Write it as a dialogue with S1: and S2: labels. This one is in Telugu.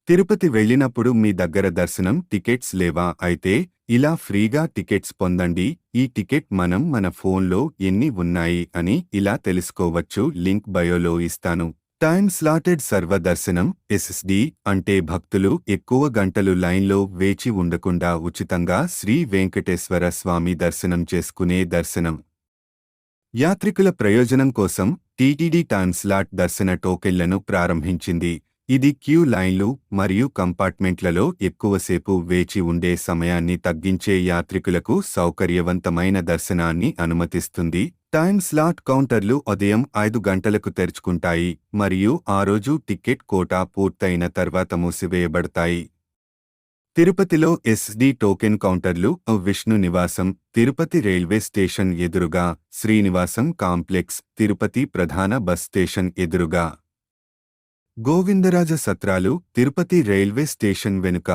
S1: తిరుపతి వెళ్ళినప్పుడు మీ దగ్గర దర్శనం టికెట్స్ లేవా? అయితే ఇలా ఫ్రీగా టికెట్స్ పొందండి. ఈ టికెట్ మన ఫోన్లో ఎన్ని ఉన్నాయి అని ఇలా తెలుసుకోవచ్చు. లింక్ బయోలో ఇస్తాను. టైమ్ స్లాటెడ్ సర్వదర్శనం ఎస్ఎస్డి అంటే భక్తులు ఎక్కువ గంటలు లైన్లో వేచి ఉండకుండా ఉచితంగా శ్రీ వెంకటేశ్వర స్వామి దర్శనం చేసుకునే దర్శనం. యాత్రికుల ప్రయోజనం కోసం టీటీడీ టైమ్ స్లాట్ దర్శన టోకెన్లను ప్రారంభించింది. ఇది క్యూ లైన్లు మరియు కంపార్ట్మెంట్లలో ఎక్కువసేపు వేచి ఉండే సమయాన్ని తగ్గించే యాత్రికులకు సౌకర్యవంతమైన దర్శనాన్ని అనుమతిస్తుంది. టైమ్ స్లాట్ కౌంటర్లు ఉదయం 5 గంటలకు తెరుచుకుంటాయి మరియు ఆ రోజు టికెట్ కోటా పూర్తయిన తర్వాత మూసివేయబడతాయి. తిరుపతిలో ఎస్డి టోకెన్ కౌంటర్లు విష్ణు నివాసం, తిరుపతి రైల్వే స్టేషన్ ఎదురుగా, శ్రీనివాసం కాంప్లెక్స్, తిరుపతి ప్రధాన బస్ స్టేషన్ ఎదురుగా, గోవిందరాజ సత్రాలు, తిరుపతి రైల్వే స్టేషన్ వెనుక.